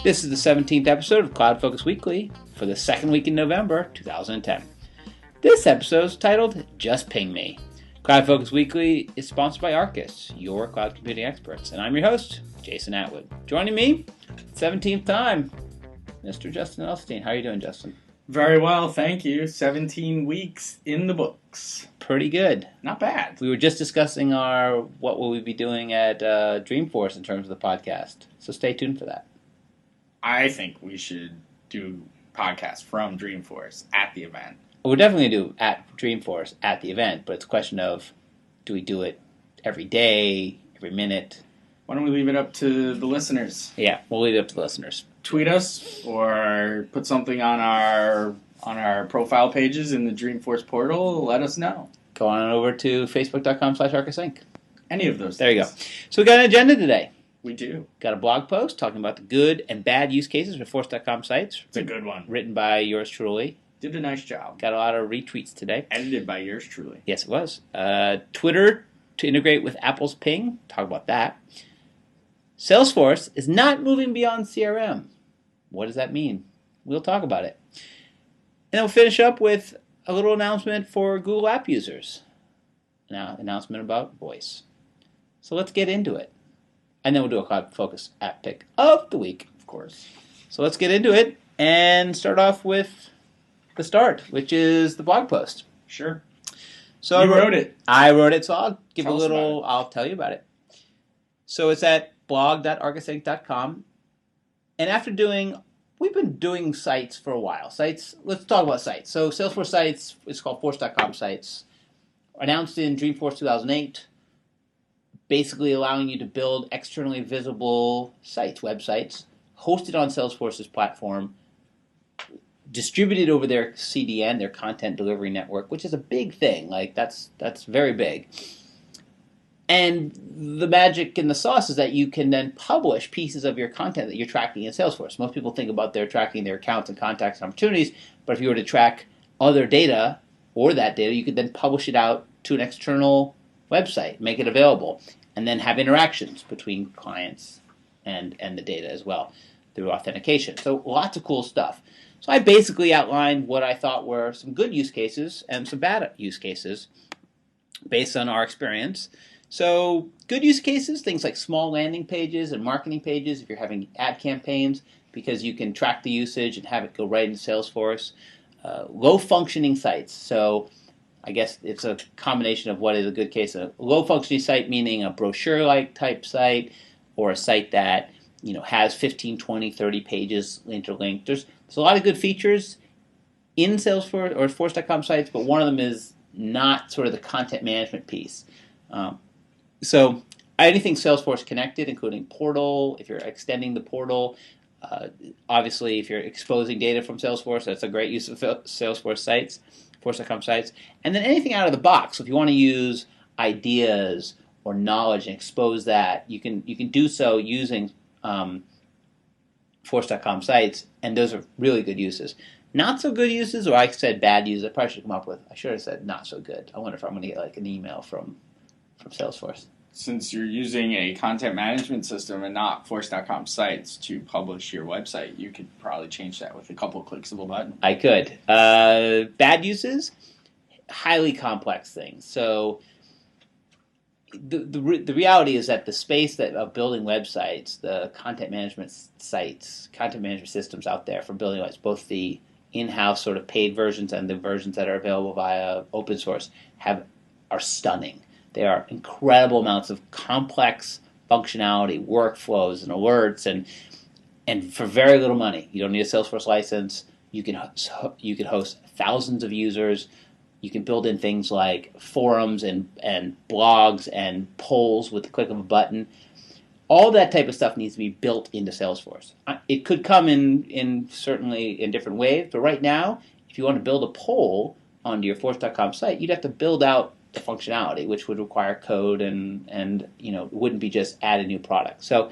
This is the 17th episode of CloudFocus Weekly for the second week in November 2010. This episode is titled Just Ping Me. CloudFocus Weekly is sponsored by Arkus, your cloud computing experts, and I'm your host, Jason Atwood. Joining me, 17th time, Mr. Justin Elstein. How are you doing, Justin? Very well, thank you. 17 weeks in the books. Pretty good. Not bad. We were just discussing what will we be doing at Dreamforce in terms of the podcast, so stay tuned for that. I think we should do podcasts from Dreamforce at the event. We're definitely going to do at Dreamforce at the event, but it's a question of, do we do it every day, every minute? Why don't we leave it up to the listeners? Yeah, we'll leave it up to the listeners. Tweet us or put something on our profile pages in the Dreamforce portal. Let us know. Go on over to facebook.com/ArkusInc. Any of those There you things. go. So we got an agenda today. We do. Got a blog post talking about the good and bad use cases for Force.com sites. It's a good one. Written by yours truly. Did a nice job. Got a lot of retweets today. Edited by yours truly. Yes, it was. Twitter to integrate with Apple's Ping. Talk about that. Salesforce is not moving beyond CRM. What does that mean? We'll talk about it. And then we'll finish up with a little announcement for Google App users. Now, announcement about voice. So let's get into it. And then we'll do a CloudFocus app pick of the week, Of course. So let's get into it and start off with the start, which is the blog post. Sure. So You wrote it. I wrote it, so I'll give Tell a us little, I'll tell you about it. So it's at blog.arkusinc.com. And we've been doing sites for a while. Let's talk about sites. So Salesforce sites, it's called Force.com sites, announced in Dreamforce 2008, basically allowing you to build externally visible sites, websites, hosted on Salesforce's platform, distributed over their CDN, their content delivery network, which is a big thing. Like that's very big. And the magic in the sauce is that you can then publish pieces of your content that you're tracking in Salesforce. Most people think about tracking their accounts and contacts and opportunities, but if you were to track other data or that data, you could then publish it out to an external website, make it available, and then have interactions between clients and the data as well through authentication. So lots of cool stuff. So I basically outlined what I thought were some good use cases and some bad use cases based on our experience. So good use cases, things like small landing pages and marketing pages if you're having ad campaigns, because you can track the usage and have it go right into Salesforce. Low functioning sites. So I guess it's a combination of what is a good case. A low functioning site meaning a brochure-like type site or a site that has 15, 20, 30 pages interlinked. There's a lot of good features in Salesforce or Force.com sites, but one of them is not sort of the content management piece. So anything Salesforce connected, including portal, if you're extending the portal, obviously if you're exposing data from Salesforce, that's a great use of Salesforce sites, Force.com sites. And then anything out of the box. So if you want to use ideas or knowledge and expose that, you can do so using Force.com sites, and those are really good uses. Not so good uses, or I said bad uses, I probably should come up with, I should have said not so good. I wonder if I'm going to get like an email from Salesforce. Since you're using a content management system and not Force.com sites to publish your website, you could probably change that with a couple clicks of a button. I could. Bad uses, highly complex things. So the reality is that the space of building websites, the content management sites, content management systems out there for building websites, both the in-house sort of paid versions and the versions that are available via open source are stunning. They are incredible amounts of complex functionality, workflows, and alerts, and for very little money. You don't need a Salesforce license. You can host thousands of users. You can build in things like forums and blogs and polls with the click of a button. All that type of stuff needs to be built into Salesforce. It could come in certainly in different ways, but right now, if you want to build a poll onto your Force.com site, you'd have to build out the functionality, which would require code and it wouldn't be just add a new product. So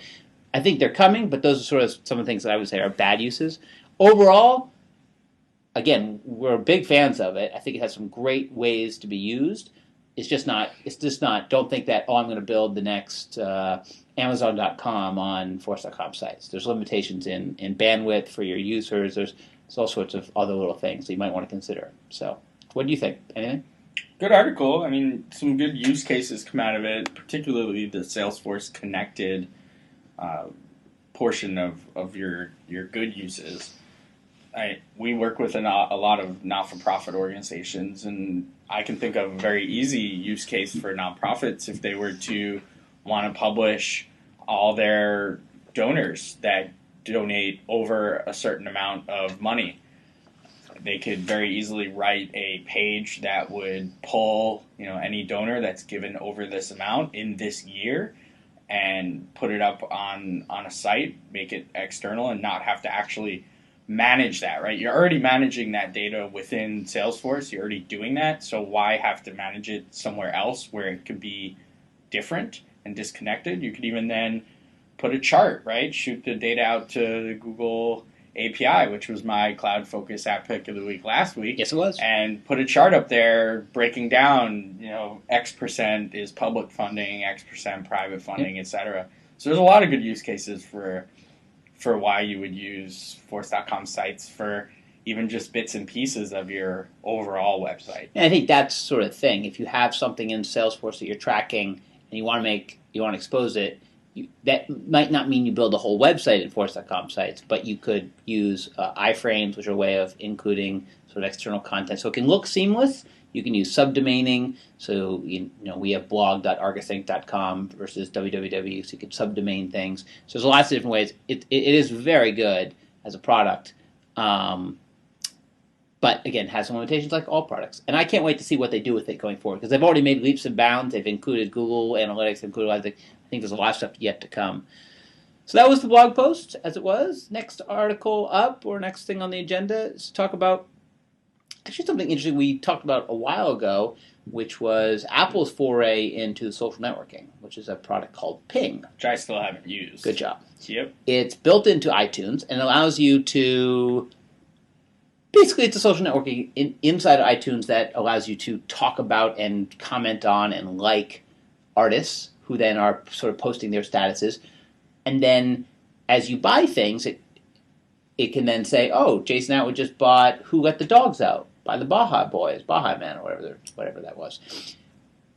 I think they're coming, but those are sort of some of the things that I would say are bad uses. Overall, again, we're big fans of it. I think it has some great ways to be used. it's just not. It's just not. Don't think that I'm going to build the next Amazon.com on Force.com sites. There's limitations in bandwidth for your users. There's all sorts of other little things that you might want to consider. So, what do you think? Anything? Good article. I mean, some good use cases come out of it, particularly the Salesforce connected portion of your good uses. We work with a lot of not-for-profit organizations, and I can think of a very easy use case for nonprofits if they were to want to publish all their donors that donate over a certain amount of money. They could very easily write a page that would pull, any donor that's given over this amount in this year and put it up on a site, make it external, and not have to actually manage that, right? You're already managing that data within Salesforce. You're already doing that. So why have to manage it somewhere else where it could be different and disconnected? You could even then put a chart, right? Shoot the data out to the Google API, which was my CloudFocus app pick of the week last week. Yes, it was. And put a chart up there breaking down, X% is public funding, X% private funding, et cetera. So there's a lot of good use cases for why you would use Force.com sites for even just bits and pieces of your overall website. And I think that's sort of thing. If you have something in Salesforce that you're tracking and you want to expose it, that might not mean you build a whole website in Force.com sites, but you could use iframes, which are a way of including sort of external content. So it can look seamless. You can use subdomaining. So we have blog.argusinc.com versus www, so you can subdomain things. So there's lots of different ways. It is very good as a product, but again, has some limitations like all products. And I can't wait to see what they do with it going forward, because they've already made leaps and bounds. They've included Google Analytics, included I think there's a lot of stuff yet to come. So that was the blog post as it was. Next article up, or next thing on the agenda, is to talk about actually something interesting we talked about a while ago, which was Apple's foray into social networking, which is a product called Ping. Which I still haven't used. Good job. Yep. It's built into iTunes and allows you to... Basically, it's a social networking inside of iTunes that allows you to talk about and comment on and like artists who then are sort of posting their statuses. And then as you buy things, it can then say, oh, Jason Atwood just bought Who Let the Dogs Out by the Baja Boys, Baja Men, or whatever that was.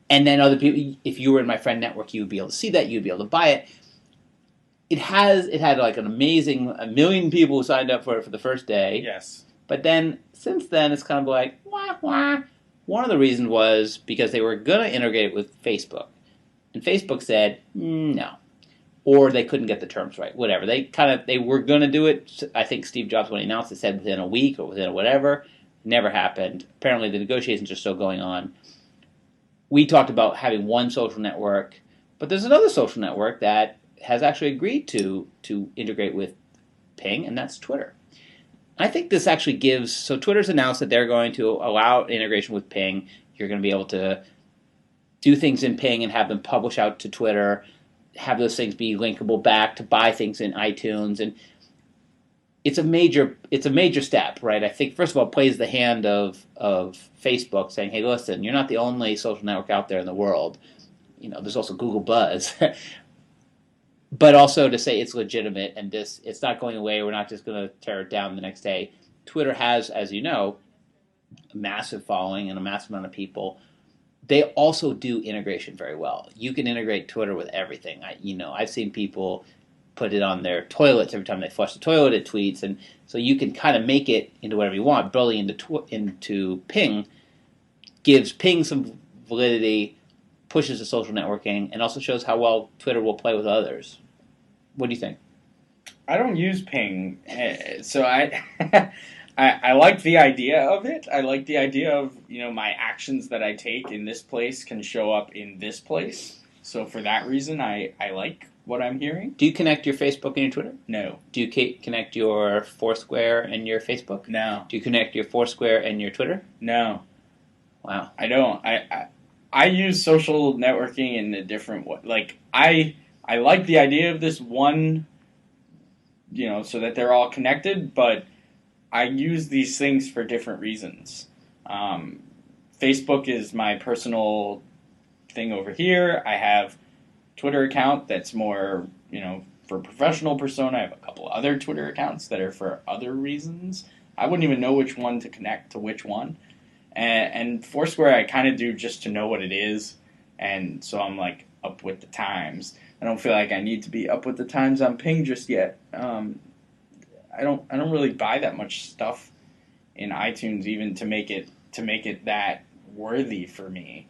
And then other people, if you were in my friend network, you would be able to see that, you'd be able to buy it. It had like a million people who signed up for it for the first day. Yes. But then, since then, it's kind of like, wah, wah. One of the reasons was because they were going to integrate it with Facebook. And Facebook said, no. Or they couldn't get the terms right, whatever. They were going to do it. I think Steve Jobs, when he announced it, said within a week or within whatever. Never happened. Apparently, the negotiations are still going on. We talked about having one social network, but there's another social network that has actually agreed to integrate with Ping, and that's Twitter. I think this actually gives... So Twitter's announced that they're going to allow integration with Ping. You're going to be able to do things in Ping and have them publish out to Twitter, have those things be linkable back to buy things in iTunes, and it's a major step, right? I think first of all, it plays the hand of Facebook, saying, "Hey, listen, you're not the only social network out there in the world. There's also Google Buzz." But also to say it's legitimate and it's not going away. We're not just going to tear it down the next day. Twitter has, as you know, a massive following and a massive amount of people. They also do integration very well. You can integrate Twitter with everything. I've seen people put it on their toilets every time they flush the toilet. It tweets, and so you can kind of make it into whatever you want. Building into Ping gives Ping some validity, pushes the social networking, and also shows how well Twitter will play with others. What do you think? I don't use Ping, so I like the idea of it. I like the idea of, my actions that I take in this place can show up in this place. So for that reason, I like what I'm hearing. Do you connect your Facebook and your Twitter? No. Do you connect your Foursquare and your Facebook? No. Do you connect your Foursquare and your Twitter? No. Wow. I don't. I use social networking in a different way. Like, I like the idea of this one, so that they're all connected, but I use these things for different reasons. Facebook is my personal thing over here. I have Twitter account that's more, for professional persona. I have a couple other Twitter accounts that are for other reasons. I wouldn't even know which one to connect to which one. And Foursquare I kind of do just to know what it is. And so I'm like up with the times. I don't feel like I need to be up with the times on Ping just yet. I don't really buy that much stuff in iTunes even to make it that worthy for me.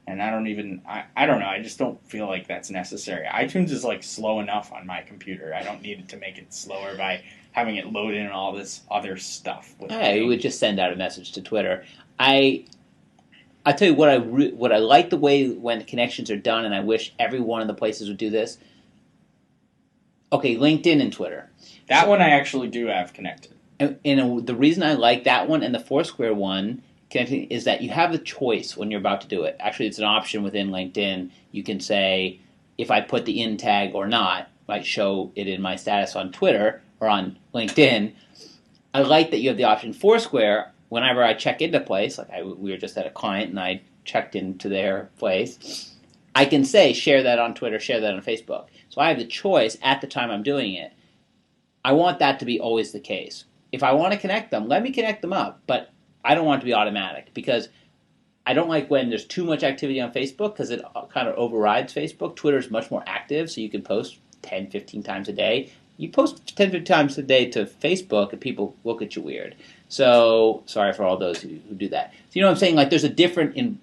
And I don't know, I just don't feel like that's necessary. iTunes is like slow enough on my computer. I don't need it to make it slower by having it load in all this other stuff. We would just send out a message to Twitter. I tell you what I like the way when the connections are done, and I wish every one of the places would do this. Okay, LinkedIn and Twitter. That one I actually do have connected. And the reason I like that one and the Foursquare one connecting is that you have the choice when you're about to do it. Actually, it's an option within LinkedIn. You can say, if I put the in tag or not, might show it in my status on Twitter or on LinkedIn. I like that you have the option. Foursquare, whenever I check into a place, like we were just at a client and I checked into their place, I can say, share that on Twitter, share that on Facebook. So I have the choice at the time I'm doing it. I want that to be always the case. If I want to connect them, let me connect them up, but I don't want it to be automatic because I don't like when there's too much activity on Facebook because it kind of overrides Facebook. Twitter is much more active, so you can post 10, 15 times a day. You post 10, 15 times a day to Facebook, and people look at you weird. So, sorry for all those who do that. So, you know what I'm saying? Like, there's a different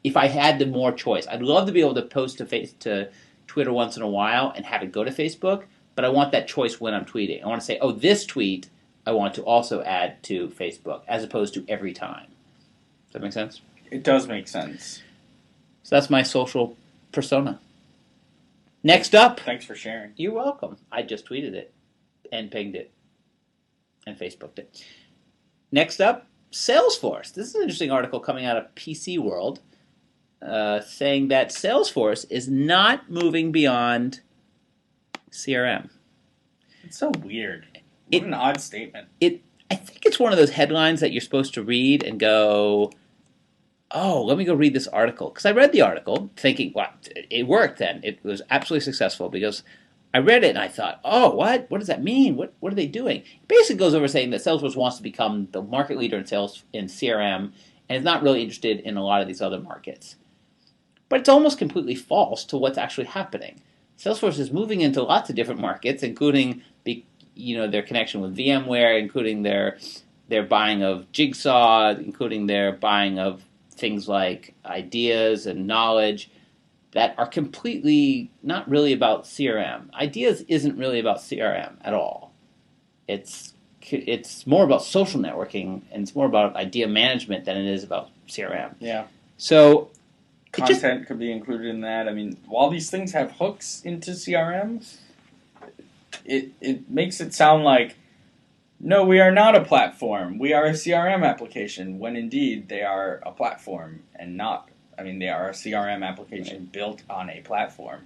if I had the more choice. I'd love to be able to post to Twitter once in a while and have it go to Facebook, but I want that choice when I'm tweeting. I want to say, oh, this tweet I want to also add to Facebook, as opposed to every time. Does that make sense? It does make sense. So that's my social persona. Next up. Thanks for sharing. You're welcome. I just tweeted it and pinged it and Facebooked it. Next up, Salesforce. This is an interesting article coming out of PC World saying that Salesforce is not moving beyond CRM. It's so weird. What an odd statement. I think it's one of those headlines that you're supposed to read and go, oh, let me go read this article. Because I read the article thinking, wow, it worked then. It was absolutely successful because I read it and I thought, oh, what? What does that mean? What are they doing? It basically goes over saying that Salesforce wants to become the market leader in sales in CRM and is not really interested in a lot of these other markets. But it's almost completely false to what's actually happening. Salesforce is moving into lots of different markets, including their connection with VMware, including their buying of Jigsaw, including their buying of things like ideas and knowledge that are completely not really about CRM. Ideas isn't really about CRM at all. It's more about social networking and it's more about idea management than it is about CRM. Yeah. So content could be included in that. I mean, while these things have hooks into CRM, it makes it sound like, no, we are not a platform. We are a CRM application, when indeed they are a platform and not, they are a CRM application built on a platform,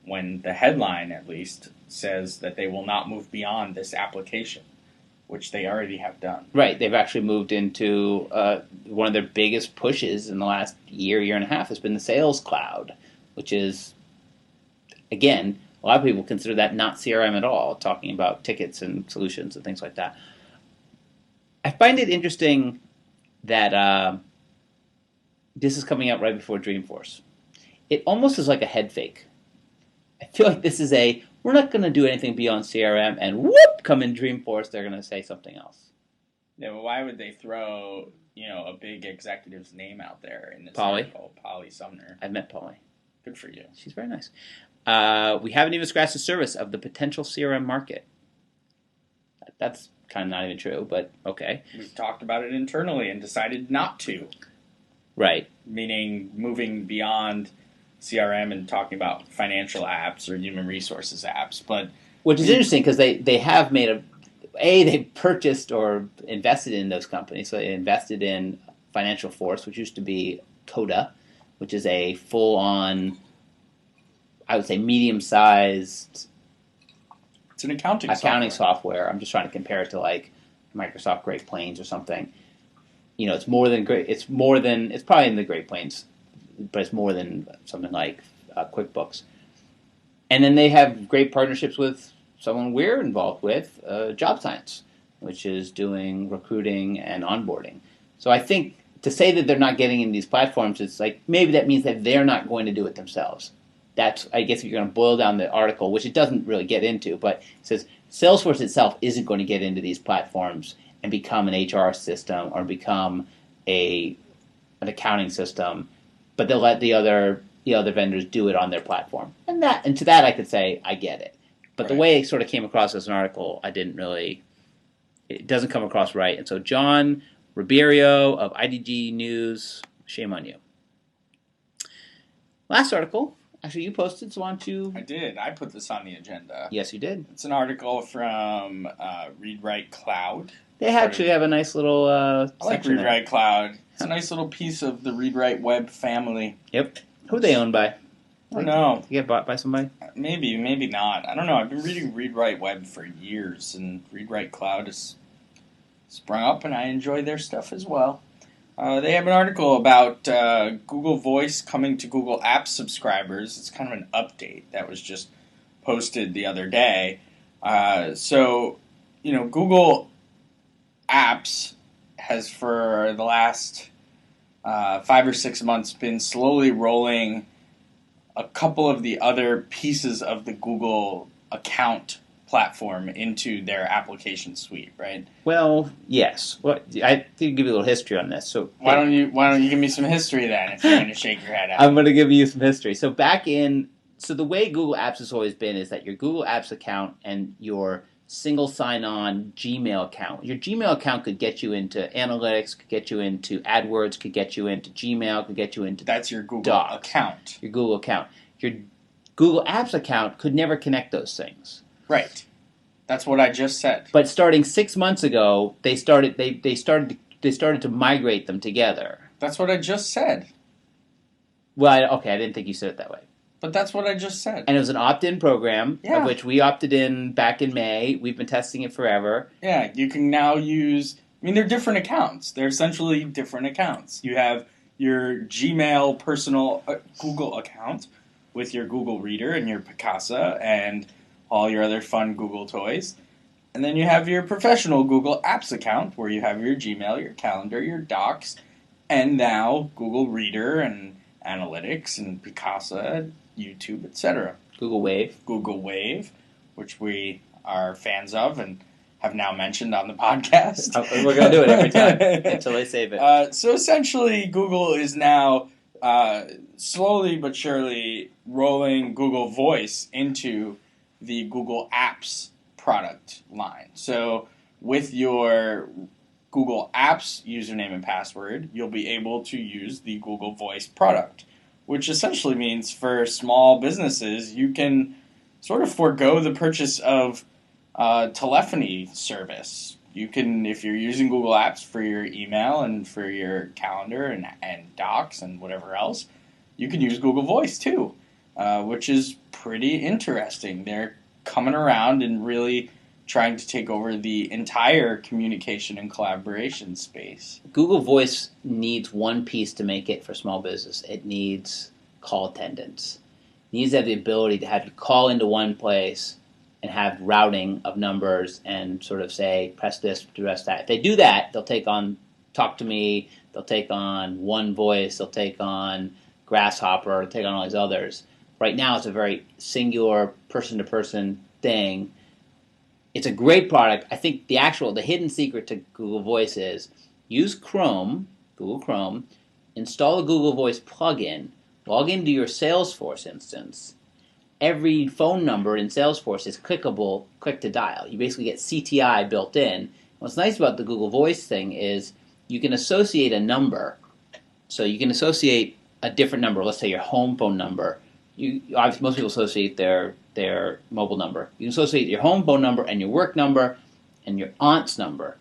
when the headline, at least, says that they will not move beyond this application, which they already have done. Right. They've actually moved into one of their biggest pushes in the last year and a half has been the Sales Cloud, which is, again, a lot of people consider that not CRM at all, talking about tickets and solutions and things like that. I find it interesting that this is coming out right before Dreamforce. It almost is like a head fake. I feel like this is we're not going to do anything beyond CRM, and whoop, come in Dreamforce, they're going to say something else. Yeah, but why would they throw, a big executive's name out there in this Polly? article? Polly Sumner. I've met Polly. Good for you. She's very nice. We haven't even scratched the surface of the potential CRM market. That's kind of not even true, but okay. We've talked about it internally and decided not to. Right. Meaning moving beyond CRM and talking about financial apps or human resources apps. But which is interesting because they have made they purchased or invested in those companies. So they invested in Financial Force, which used to be Coda, which is a full-on, I would say, medium-sized. It's an accounting software. I'm just trying to compare it to like Microsoft Great Plains or something. It's more than great. It's probably in the Great Plains but it's more than something like QuickBooks. And then they have great partnerships with someone we're involved with, Job Science, which is doing recruiting and onboarding. So I think to say that they're not getting in these platforms, it's like maybe that means that they're not going to do it themselves. That's, I guess, if you're going to boil down the article, which it doesn't really get into, but it says Salesforce itself isn't going to get into these platforms and become an HR system or become an accounting system, but they'll let the other vendors do it on their platform. And to that I could say I get it. But the way it sort of came across as an article, it doesn't come across right. And so John Ribeiro of IDG News, shame on you. Last article, actually you posted, so why don't you... I did. I put this on the agenda. Yes, you did. It's an article from Read Write Cloud. They actually have a nice little I like section Read Write Cloud. It's a nice little piece of the Read Write web family. Yep. Who are they owned by? I don't know. You get bought by somebody? Maybe not. I don't know. I've been reading Read Write Web for years, and Read Write Cloud has sprung up, and I enjoy their stuff as well. They have an article about Google Voice coming to Google Apps subscribers. It's kind of an update that was just posted the other day. So, Google Apps has for the last 5 or 6 months been slowly rolling a couple of the other pieces of the Google account platform into their application suite, right? Well, yes. Well, I can give you a little history on this. So why don't you give me some history then, if you're going to shake your head at I'm going to give you some history. So the way Google Apps has always been is that your Google Apps account and your single sign-on Gmail account. Your Gmail account could get you into Analytics, could get you into AdWords, could get you into Gmail, could get you into That's your Google Docs, account. Your Google account. Your Google Apps account could never connect those things. Right. That's what I just said. But starting 6 months ago, they started to migrate them together. That's what I just said. Well, I didn't think you said it that way. But that's what I just said. And it was an opt-in program, of which we opted in back in May. We've been testing it forever. Yeah, you can now use... they're different accounts. They're essentially different accounts. You have your Gmail personal Google account with your Google Reader and your Picasa and all your other fun Google toys. And then you have your professional Google Apps account where you have your Gmail, your calendar, your docs, and now Google Reader and Analytics and Picasa, YouTube, etc. Google Wave, which we are fans of and have now mentioned on the podcast. We're going to do it every time until they save it. So essentially, Google is now slowly but surely rolling Google Voice into the Google Apps product line. So with your Google Apps username and password, you'll be able to use the Google Voice product, which essentially means for small businesses, you can sort of forego the purchase of telephony service. You can, if you're using Google Apps for your email and for your calendar and docs and whatever else, you can use Google Voice too, which is pretty interesting. They're coming around and really trying to take over the entire communication and collaboration space. Google Voice needs one piece to make it for small business. It needs call attendance. It needs to have the ability to have you call into one place and have routing of numbers and sort of say, press this, press that. If they do that, they'll take on Talk to Me, they'll take on One Voice, they'll take on Grasshopper, they'll take on all these others. Right now it's a very singular person-to-person thing. It's a great product. I think the hidden secret to Google Voice is use Google Chrome, install a Google Voice plugin, log into your Salesforce instance. Every phone number in Salesforce is clickable, click to dial. You basically get CTI built in. What's nice about the Google Voice thing is you can associate a number. So you can associate a different number, let's say your home phone number. Obviously, most people associate their mobile number. You can associate your home phone number and your work number and your aunt's number.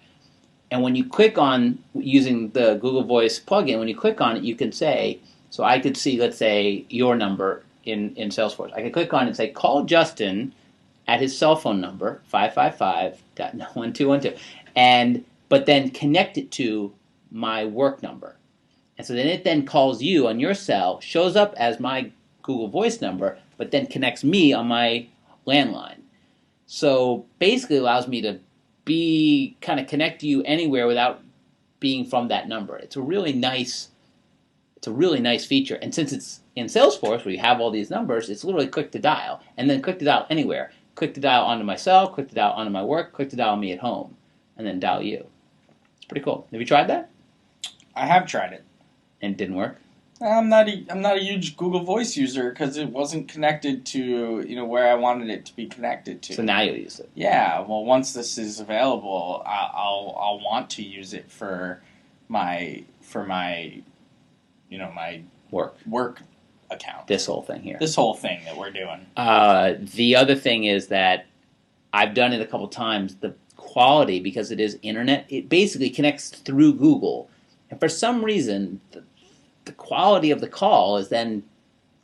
And when you click on, using the Google Voice plugin, when you click on it, you can say, so I could see, let's say, your number in Salesforce. I could click on it and say, call Justin at his cell phone number, 555.1212, but then connect it to my work number. And so then it then calls you on your cell, shows up as my Google Voice number, but then connects me on my landline. So basically allows me to kind of connect to you anywhere without being from that number. It's a really nice feature. And since it's in Salesforce where you have all these numbers, it's literally click to dial, and then click to dial anywhere. Click to dial onto my cell, click to dial onto my work, click to dial me at home, and then dial you. It's pretty cool. Have you tried that? I have tried it. And it didn't work? I'm not a huge Google Voice user because it wasn't connected to where I wanted it to be connected to. So now you'll use it. Yeah. Well, once this is available, I'll want to use it for my my work account. This whole thing here. This whole thing that we're doing. The other thing is that I've done it a couple times. The quality, because it is internet, it basically connects through Google, and for some reason, the quality of the call is then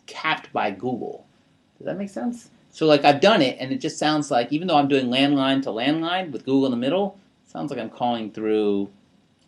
capped by Google. Does that make sense? So like I've done it, and it just sounds like, even though I'm doing landline to landline with Google in the middle, it sounds like I'm calling through,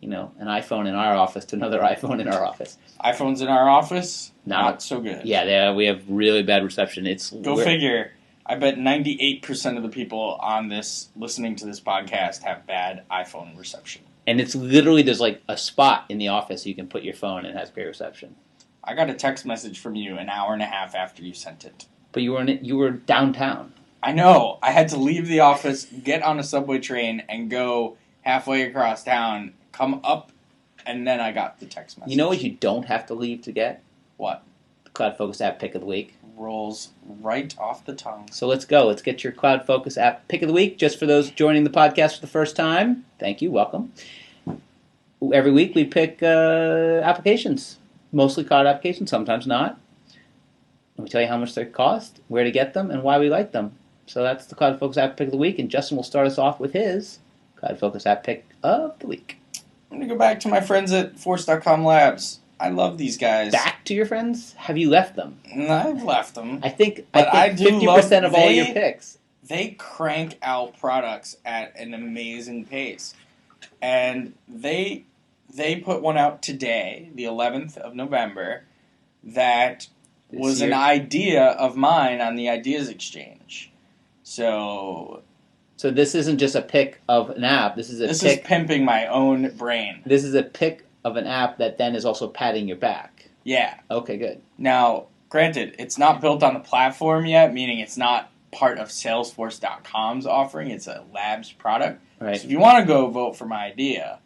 an iPhone in our office to another iPhone in our office. iPhones in our office, not so good. Yeah, we have really bad reception. Go figure. I bet 98% of the people on this listening to this podcast have bad iPhone reception. And it's literally, there's like a spot in the office you can put your phone and it has great reception. I got a text message from you an hour and a half after you sent it. But you were downtown. I know. I had to leave the office, get on a subway train, and go halfway across town, come up, and then I got the text message. You know what you don't have to leave to get? What? The CloudFocus app pick of the week. Rolls right off the tongue. So let's go. Let's get your CloudFocus app pick of the week. Just for those joining the podcast for the first time, thank you. Welcome. Every week we pick applications, mostly cloud applications, sometimes not. And we tell you how much they cost, where to get them, and why we like them. So that's the CloudFocus app pick of the week, and Justin will start us off with his CloudFocus app pick of the week. I'm going to go back to my friends at Force.com Labs. I love these guys. Back to your friends? Have you left them? I've left them. I think I do 50% of all your picks. They crank out products at an amazing pace. And they put one out today, the 11th of November, that was an idea of mine on the Ideas Exchange. So this isn't just a pick of an app. This is pimping my own brain. This is a pick of an app that then is also patting your back. Yeah. Okay, good. Now, granted, it's not built on the platform yet, meaning it's not part of Salesforce.com's offering. It's a Labs product. Right. So if you want to go vote for my idea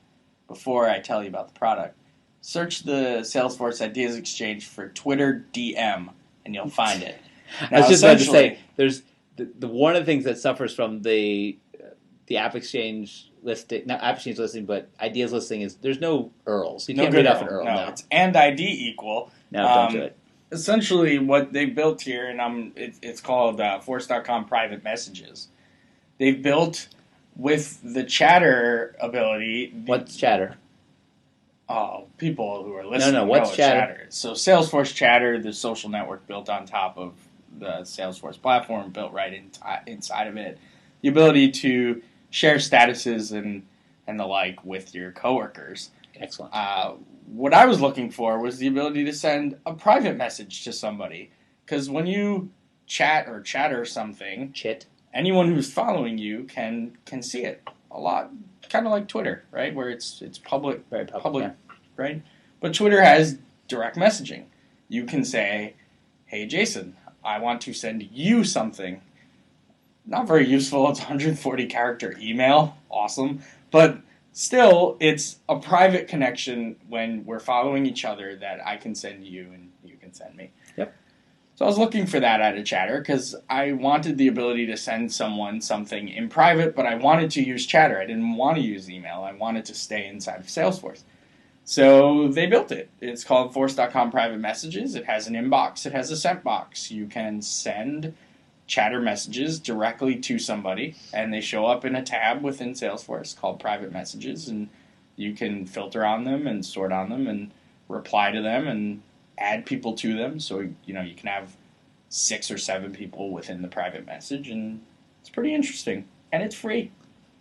before I tell you about the product, search the Salesforce Ideas Exchange for Twitter DM, and you'll find it. Now, I was just about to say, there's the one of the things that suffers from the App Exchange listing, not App Exchange listing, but Ideas listing is there's no URLs. You can't read off an URL now. It's and ID equal. No, don't do it. Essentially, what they built here, and it's called Force.com Private Messages. They've built with the chatter ability. What's chatter? Oh, people who are listening. No, what's chatter? So Salesforce Chatter, the social network built on top of the Salesforce platform, built right inside of it. The ability to share statuses and the like with your coworkers. Excellent. What I was looking for was the ability to send a private message to somebody. Because when you chat or chatter something, anyone who's following you can see it a lot. Kind of like Twitter, right? Where it's public, very public, yeah. Right? But Twitter has direct messaging. You can say, hey, Jason, I want to send you something. Not very useful. It's 140-character email. Awesome. But still, it's a private connection when we're following each other that I can send you and you can send me. Yep. So I was looking for that out of Chatter because I wanted the ability to send someone something in private, but I wanted to use Chatter. I didn't want to use email. I wanted to stay inside of Salesforce. So they built it. It's called Force.com Private Messages. It has an inbox. It has a sent box. You can send Chatter messages directly to somebody, and they show up in a tab within Salesforce called Private Messages, and you can filter on them and sort on them and reply to them and add people to them. So, you can have 6 or 7 people within the private message, and it's pretty interesting, and it's free.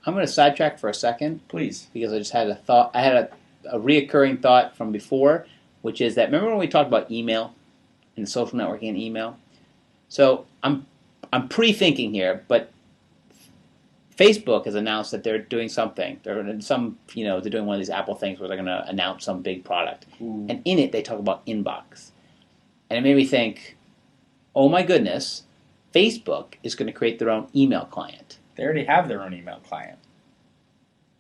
I'm going to sidetrack for a second. Please. Because I just had a thought. I had a reoccurring thought from before. which is that, remember when we talked about email and social networking and email? So I'm pre-thinking here, but Facebook has announced that they're doing something. They're doing one of these Apple things where they're going to announce some big product, and in it they talk about inbox, and it made me think, oh my goodness, Facebook is going to create their own email client. They already have their own email client.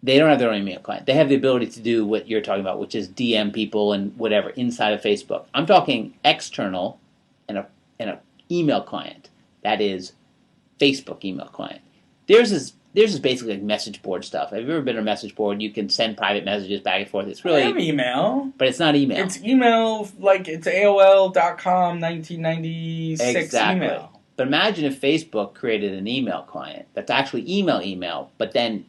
They don't have their own email client. They have the ability to do what you're talking about, which is DM people and whatever inside of Facebook. I'm talking external and a email client. That is Facebook email client. Theirs is basically like message board stuff. Have you ever been on a message board? You can send private messages back and forth. It's really... I have email. But it's not email. It's email, like it's AOL.com 1996 exactly. email. But imagine if Facebook created an email client that's actually email, but then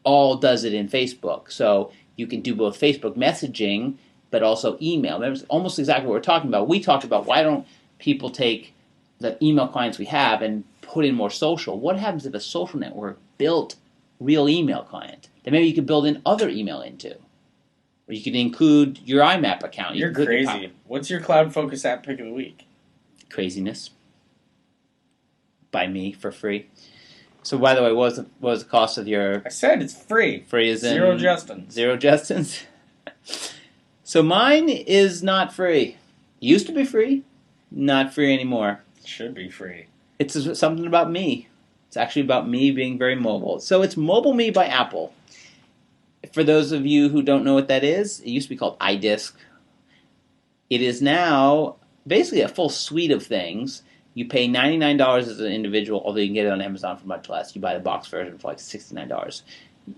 all does it in Facebook. So you can do both Facebook messaging, but also email. That's almost exactly what we're talking about. We talked about why don't people take the email clients we have and put in more social. What happens if a social network built real email client that maybe you could build in other email into? Or you could include your IMAP account. You're crazy. What's your CloudFocus app pick of the week? Craziness. By me for free. So, by the way, what was the cost of your... I said it's free. Free is in... Zero Justins. Zero Justins? So mine is not free. Used to be free. Not free anymore. It should be free. It's something about me. It's actually about me being very mobile. So it's Mobile Me by Apple. For those of you who don't know what that is, it used to be called iDisk. It is now basically a full suite of things. You pay $99 as an individual, although you can get it on Amazon for much less. You buy the box version for like $69.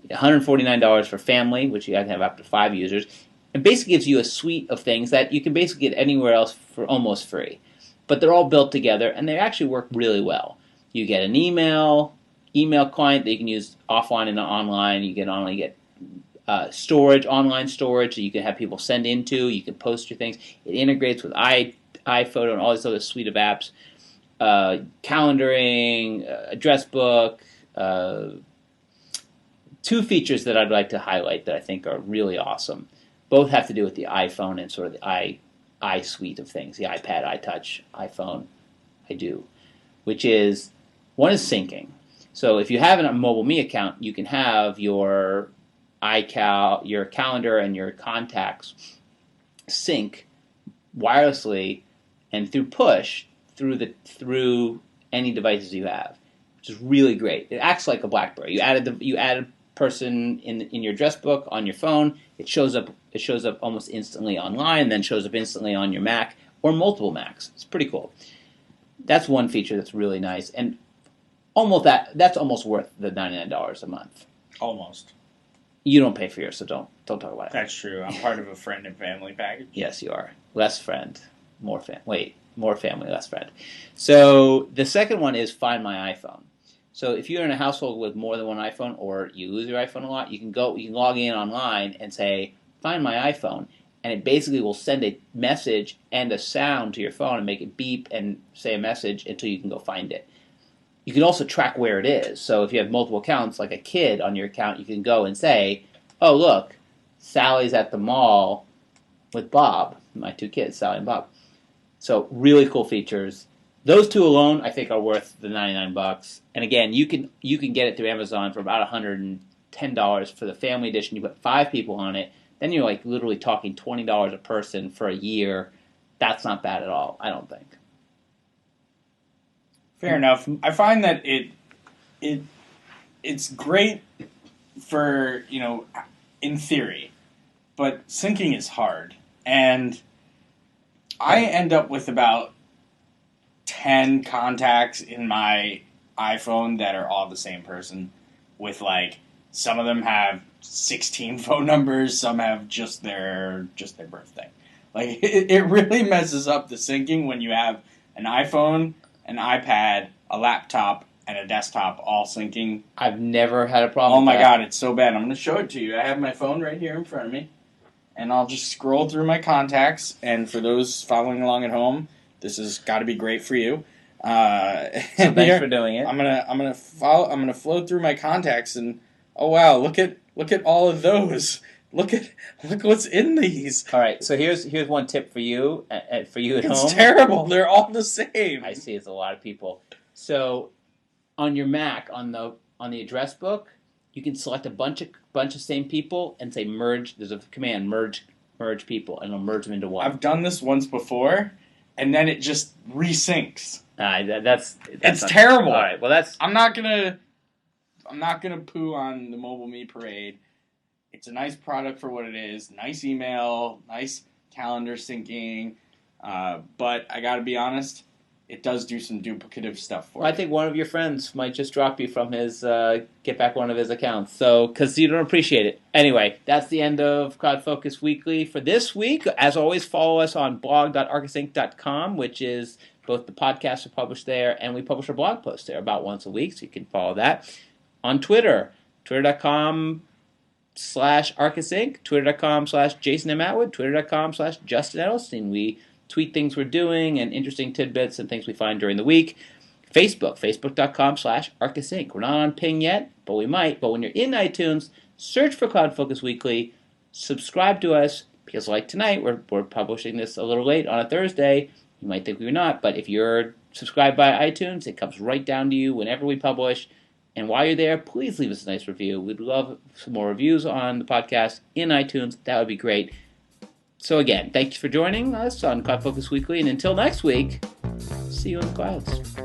$149 for family, which you can have up to 5 users. It basically gives you a suite of things that you can basically get anywhere else for almost free. But they're all built together, and they actually work really well. You get an email client that you can use offline and online. You get storage, online storage that you can have people send into. You can post your things. It integrates with iPhoto and all this other suite of apps. Calendaring, address book. Two features that I'd like to highlight that I think are really awesome. Both have to do with the iPhone and sort of the i suite of things. The iPad, iTouch, iPhone, I do. Which is, one is syncing. So if you have a Mobile Me account, you can have your your calendar and your contacts sync wirelessly and through push through any devices you have, which is really great. It acts like a BlackBerry. You add a person in your address book on your phone. It shows up almost instantly online, then shows up instantly on your Mac or multiple Macs. It's pretty cool. That's one feature that's really nice, and that's almost worth the $99 a month. Almost. You don't pay for yours, so don't talk about it. That's true. I'm part of a friend and family package. Yes, you are. Less friend, more family. More family, less friend. So the second one is Find My iPhone. So if you're in a household with more than one iPhone, or you lose your iPhone a lot, you can log in online and say, Find My iPhone, and it basically will send a message and a sound to your phone and make it beep and say a message until you can go find it. You can also track where it is. So if you have multiple accounts, like a kid on your account, you can go and say, oh, look, Sally's at the mall with Bob, my two kids, Sally and Bob. So really cool features. Those two alone, I think, are worth the $99. And again, you can get it through Amazon for about $110 for the family edition. You put 5 people on it, then you're like literally talking $20 a person for a year. That's not bad at all, I don't think. Fair enough. I find that it's great for, in theory, but syncing is hard. And I end up with about 10 contacts in my iPhone that are all the same person, with some of them have 16 phone numbers, some have just their birthday. It really messes up the syncing when you have an iPhone, an iPad, a laptop, and a desktop all syncing. I've never had a problem with that. Oh my god, it's so bad. I'm going to show it to you. I have my phone right here in front of me. And I'll just scroll through my contacts, and for those following along at home, this has got to be great for you. So thanks for doing it. I'm gonna flow through my contacts, and oh wow, look at all of those. Look what's in these. All right, so here's one tip for you at home. It's terrible. They're all the same. I see it's a lot of people. So on your Mac, on the address book, you can select a bunch of same people and say merge. There's a command, merge people, and it'll merge them into one. I've done this once before, and then it just resyncs. That's it's terrible. All right, well I'm not gonna poo on the Mobile Me Parade. It's a nice product for what it is. Nice email, nice calendar syncing. But I gotta be honest, it does do some duplicative stuff for you. I think one of your friends might just drop you from his, get back one of his accounts. So, because you don't appreciate it. Anyway, that's the end of CloudFocus Weekly for this week. As always, follow us on blog.arkusinc.com, which is both the podcasts are published there, and we publish our blog posts there about once a week, so you can follow that. On Twitter, twitter.com/ArkusInc, twitter.com/Jason M. Atwood, twitter.com/Justin Edelstein. We tweet things we're doing and interesting tidbits and things we find during the week. Facebook.com/ArkusInc. We're not on Ping yet, but we might. But when you're in iTunes, search for CloudFocus Weekly, subscribe to us, because like tonight, we're publishing this a little late on a Thursday. You might think we're not, but if you're subscribed by iTunes, it comes right down to you whenever we publish. And while you're there, please leave us a nice review. We'd love some more reviews on the podcast in iTunes. That would be great. So again, thank you for joining us on CloudFocus Weekly, and until next week, see you in the clouds.